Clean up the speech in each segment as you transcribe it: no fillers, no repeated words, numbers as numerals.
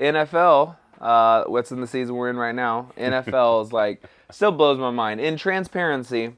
NFL, what's in the season we're in right now, NFL is like, still blows my mind. In transparency,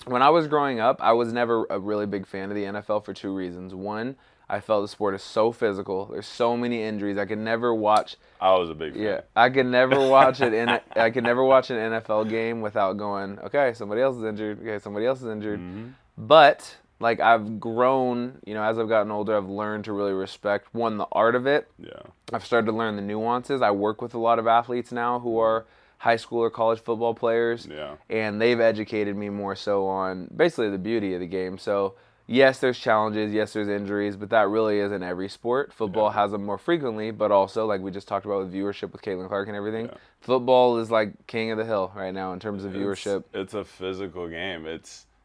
when I was growing up, I was never a really big fan of the NFL for two reasons. One, I felt the sport is so physical. There's so many injuries. I could never watch. I was a big fan. Yeah, I could never watch it. I could never watch an NFL game without going, okay, somebody else is injured. Okay, somebody else is injured. Mm-hmm. But like I've grown, as I've gotten older, I've learned to really respect one, the art of it. Yeah. I've started to learn the nuances. I work with a lot of athletes now who are high school or college football players. Yeah. And they've educated me more so on basically the beauty of the game. So yes, there's challenges. Yes, there's injuries, but that really is in every sport. Football has them more frequently, but also, like we just talked about with viewership with Caitlin Clark and everything, football is like king of the hill right now in terms of viewership. It's a physical game.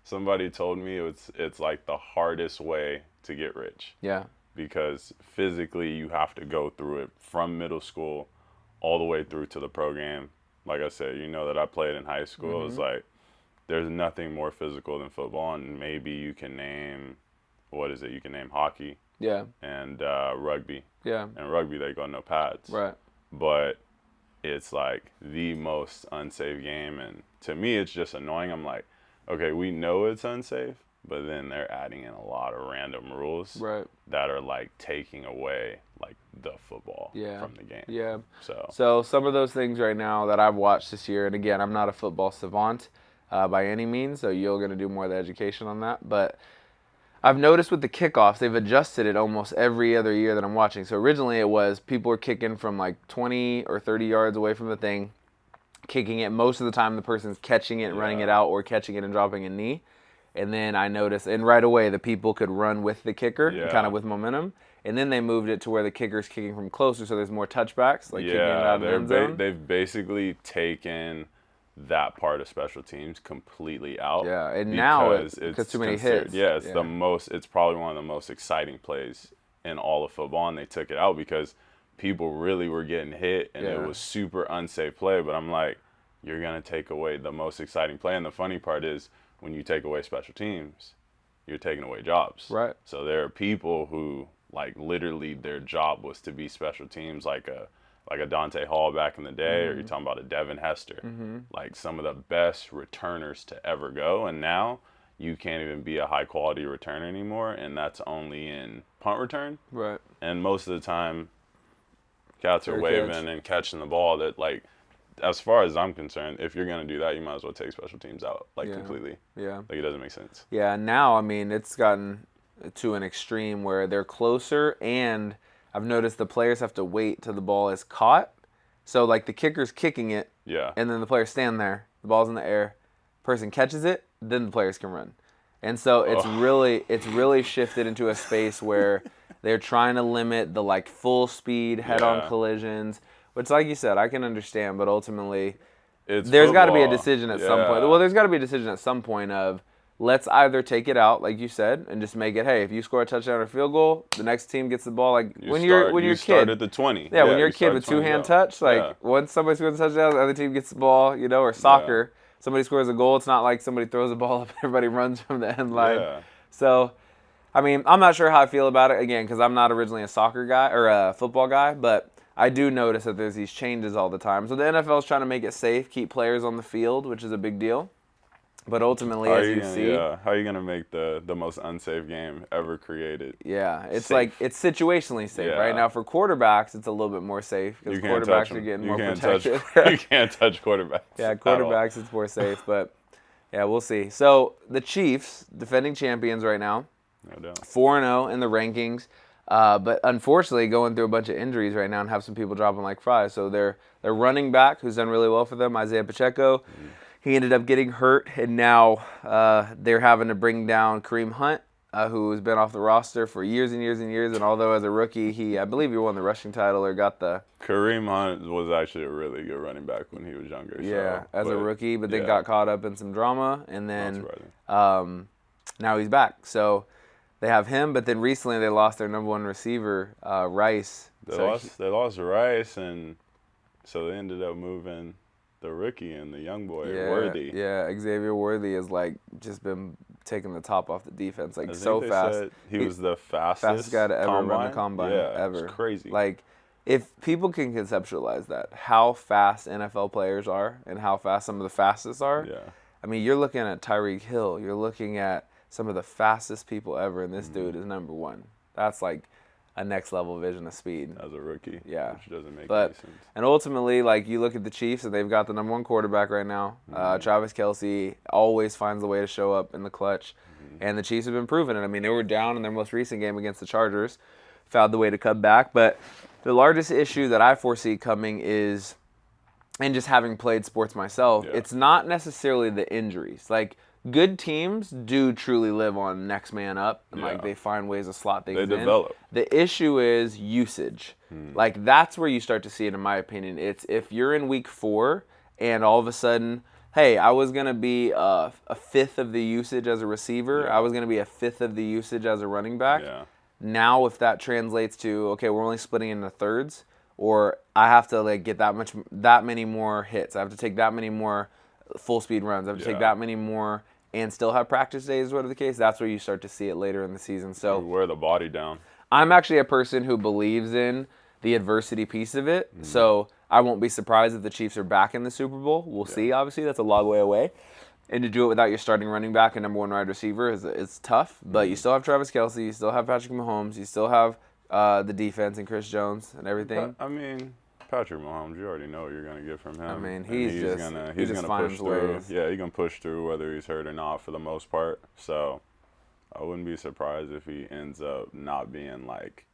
Somebody told me it's like the hardest way to get rich. Yeah. Because physically you have to go through it from middle school all the way through to the program. Like I said, that I played in high school. It's like, there's nothing more physical than football, and maybe you can name, you can name hockey. Yeah. And rugby. Yeah. And rugby, they go no pads. Right. But it's like the most unsafe game, and to me, it's just annoying. I'm like, okay, we know it's unsafe, but then they're adding in a lot of random rules that are like taking away like the football from the game. Yeah. So some of those things right now that I've watched this year, and again, I'm not a football savant by any means, so you're going to do more of the education on that. But I've noticed with the kickoffs, they've adjusted it almost every other year that I'm watching. So originally it was people were kicking from like 20 or 30 yards away from the thing, kicking it. Most of the time the person's catching it and running it out, or catching it and dropping a knee. And then I noticed, and right away the people could run with the kicker, kind of with momentum. And then they moved it to where the kicker's kicking from closer, so there's more touchbacks, like kicking it out of the end zone. They've basically taken that part of special teams completely out. Yeah, and now it's too many hits. Yeah, it's probably one of the most exciting plays in all of football, and they took it out because people really were getting hit, and it was super unsafe play. But I'm like, you're going to take away the most exciting play. And the funny part is, when you take away special teams, you're taking away jobs. Right. So there are people who, like, literally their job was to be special teams, like a Dante Hall back in the day, or you're talking about a Devin Hester, like some of the best returners to ever go. And now you can't even be a high-quality returner anymore, and that's only in punt return. Right. And most of the time, cats are waving and catching the ball. That, like, as far as I'm concerned, if you're going to do that, you might as well take special teams out, completely. Yeah. Like, it doesn't make sense. Yeah, now, I mean, it's gotten to an extreme where they're closer, and I've noticed the players have to wait till the ball is caught. So, like, the kicker's kicking it, and then the players stand there. The ball's in the air. Person catches it, then the players can run. And so it's really shifted into a space where they're trying to limit the, like, full speed head-on collisions, which, like you said, I can understand, but ultimately there's got to be a decision at some point. Well, there's got to be a decision at some point of, let's either take it out, like you said, and just make it, hey, if you score a touchdown or field goal, the next team gets the ball. Like when you're a kid, start at the 20. Yeah, when you're a kid with two-hand touch, like once somebody scores a touchdown, the other team gets the ball, or soccer, somebody scores a goal. It's not like somebody throws a ball up and everybody runs from the end line. Yeah. So, I mean, I'm not sure how I feel about it, again, because I'm not originally a soccer guy or a football guy, but I do notice that there's these changes all the time. So the NFL is trying to make it safe, keep players on the field, which is a big deal. But ultimately, as you see, how are you gonna make the most unsafe game ever created? Yeah, it's safe? Like it's situationally safe right now. For quarterbacks, it's a little bit more safe because quarterbacks are getting more protected. You can't touch quarterbacks. Yeah, quarterbacks, it's more safe. But yeah, we'll see. So the Chiefs, defending champions right now, no doubt, 4-0 in the rankings. But unfortunately, going through a bunch of injuries right now and have some people dropping like flies. So their running back, who's done really well for them, Isaiah Pacheco, he ended up getting hurt, and now they're having to bring down Kareem Hunt, who has been off the roster for years and years and years. And although as a rookie, I believe he won the rushing title or got the... Kareem Hunt was actually a really good running back when he was younger. Yeah, as a rookie, but then got caught up in some drama, and then now he's back. So they have him, but then recently they lost their number one receiver, Rice. They lost Rice, and so they ended up moving the rookie and the young boy, Worthy. Yeah, Xavier Worthy has just been taking the top off the defense so they fast. Said he was the fastest guy to ever run the combine ever. It's crazy. if people can conceptualize that, how fast NFL players are and how fast some of the fastest are, I mean, you're looking at Tyreek Hill. You're looking at some of the fastest people ever, and this dude is number one. That's like a next level vision of speed. As a rookie. Yeah. Which doesn't make any sense. And ultimately, like, you look at the Chiefs, and they've got the number one quarterback right now. Travis Kelce always finds a way to show up in the clutch. And the Chiefs have been proving it. I mean, they were down in their most recent game against the Chargers, found the way to come back. But the largest issue that I foresee coming is, and just having played sports myself, it's not necessarily the injuries. Like, good teams do truly live on next man up, and like they find ways to slot things in. They develop. The issue is usage. Like, that's where you start to see it, in my opinion. It's if you're in week 4 and all of a sudden, hey, I was going to be a fifth of the usage as a receiver. I was going to be a fifth of the usage as a running back. Now, if that translates to, okay, we're only splitting into thirds, or I have to like get that many more hits. I have to take that many more full speed runs. I have to take that many more and still have practice days, whatever the case. That's where you start to see it later in the season. So you wear the body down. I'm actually a person who believes in the adversity piece of it. So I won't be surprised if the Chiefs are back in the Super Bowl. We'll see, obviously. That's a long way away. And to do it without your starting running back and number one wide receiver is tough. But you still have Travis Kelce. You still have Patrick Mahomes. You still have the defense and Chris Jones and everything. I mean, Patrick Mahomes, you already know what you're going to get from him. I mean, he's gonna push through. Yeah, he's going to push through whether he's hurt or not for the most part. So I wouldn't be surprised if he ends up not being like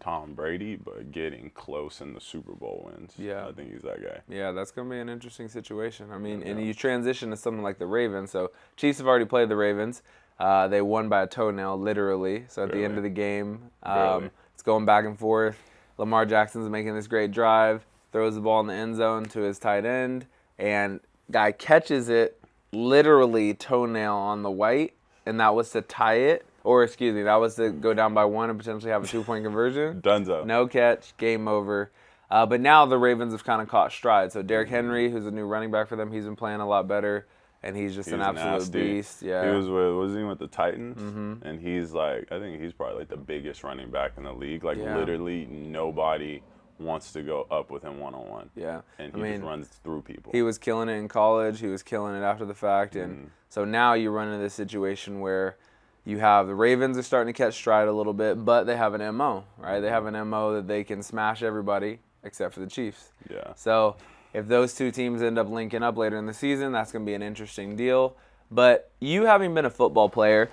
Tom Brady, but getting close in the Super Bowl wins. I think he's that guy. Yeah, that's going to be an interesting situation. I mean, and you transition to something like the Ravens. So Chiefs have already played the Ravens. They won by a toenail, literally. So at the end of the game, it's going back and forth. Lamar Jackson's making this great drive, throws the ball in the end zone to his tight end, and guy catches it, literally toenail on the white, and that was to tie it. Or, excuse me, that was to go down by 1 and potentially have a 2-point conversion. Dunzo. No catch, game over. But now the Ravens have kind of caught stride. So Derrick Henry, who's a new running back for them, he's been playing a lot better, and he's just an absolute beast. Yeah. He was he with the Titans? And he's like, I think he's probably like the biggest running back in the league. Like literally nobody wants to go up with him one-on-one. Yeah. And he just runs through people. He was killing it in college. He was killing it after the fact. And so now you run into this situation where you have the Ravens are starting to catch stride a little bit, but they have an MO, right? They have an MO that they can smash everybody except for the Chiefs. Yeah. So if those two teams end up linking up later in the season, that's going to be an interesting deal. But you having been a football player,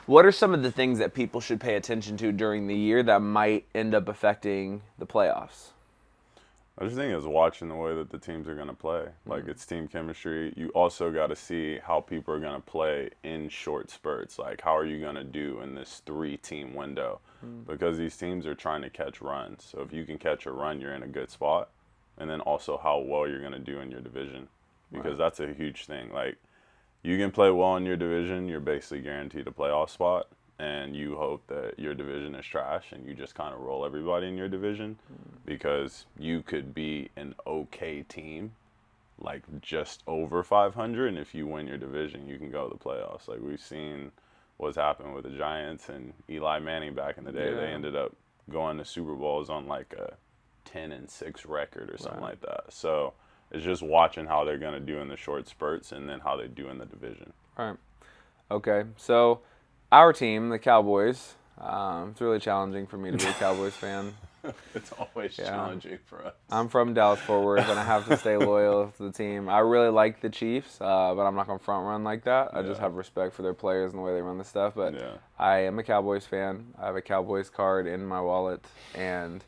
what are some of the things that people should pay attention to during the year that might end up affecting the playoffs? I just think it's watching the way that the teams are going to play. Like, it's team chemistry. You also got to see how people are going to play in short spurts. Like, how are you going to do in this 3-team window? Because these teams are trying to catch runs. So if you can catch a run, you're in a good spot. And then also how well you're going to do in your division. Because that's a huge thing. Like, you can play well in your division, you're basically guaranteed a playoff spot. And you hope that your division is trash and you just kind of roll everybody in your division because you could be an okay team, like just over 500, and if you win your division, you can go to the playoffs. Like we've seen what's happened with the Giants and Eli Manning back in the day. They ended up going to Super Bowls on like a 10-6 record or something like that. So it's just watching how they're going to do in the short spurts and then how they do in the division. All right. Okay, so our team, the Cowboys, it's really challenging for me to be a Cowboys fan. It's always challenging for us. I'm from Dallas-Fort Worth, and I have to stay loyal to the team. I really like the Chiefs, but I'm not going to front run like that. I just have respect for their players and the way they run the stuff. But I am a Cowboys fan. I have a Cowboys card in my wallet, and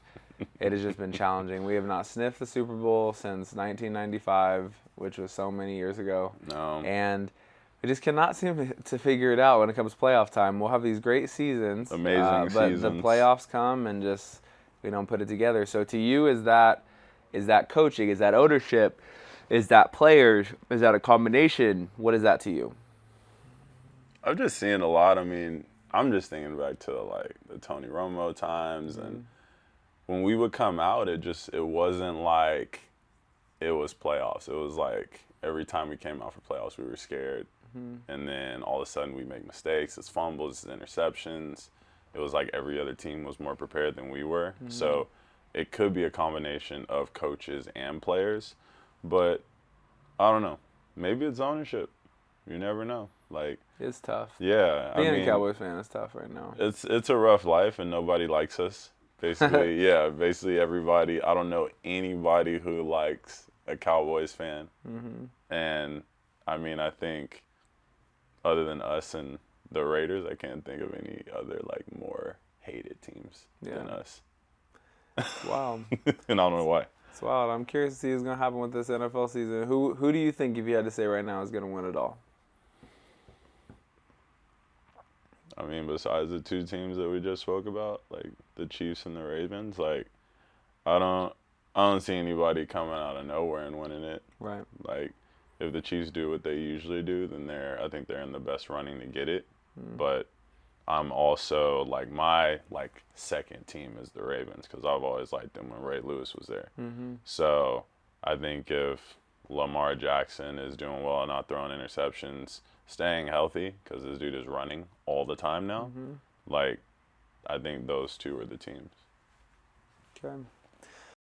it has just been challenging. We have not sniffed the Super Bowl since 1995, which was so many years ago. No. And we just cannot seem to figure it out when it comes to playoff time. We'll have these great seasons. Amazing seasons. But the playoffs come and just we don't put it together. So to you, is that coaching? Is that ownership? Is that players? Is that a combination? What is that to you? I'm just seeing a lot. I mean, I'm just thinking back to like the Tony Romo times and when we would come out, it wasn't like it was playoffs. It was like every time we came out for playoffs, we were scared. And then all of a sudden we make mistakes. It's fumbles, it's interceptions. It was like every other team was more prepared than we were. So it could be a combination of coaches and players, but I don't know. Maybe it's ownership. You never know. Like, it's tough. Yeah, being a Cowboys fan is tough right now. It's a rough life, and nobody likes us. Basically, basically everybody. I don't know anybody who likes a Cowboys fan. And I mean, I think other than us and the Raiders, I can't think of any other like more hated teams than us. Wow. And I don't know why. It's wild. I'm curious to see what's going to happen with this NFL season. Who do you think, if you had to say right now, is going to win it all? I mean, besides the two teams that we just spoke about, like the Chiefs and the Ravens, like I don't see anybody coming out of nowhere and winning it. Right. Like if the Chiefs do what they usually do, then I think they're in the best running to get it. But I'm also like my second team is the Ravens because I've always liked them when Ray Lewis was there. So I think if Lamar Jackson is doing well and not throwing interceptions, staying healthy because this dude is running all the time now, like I think those two are the teams. Okay.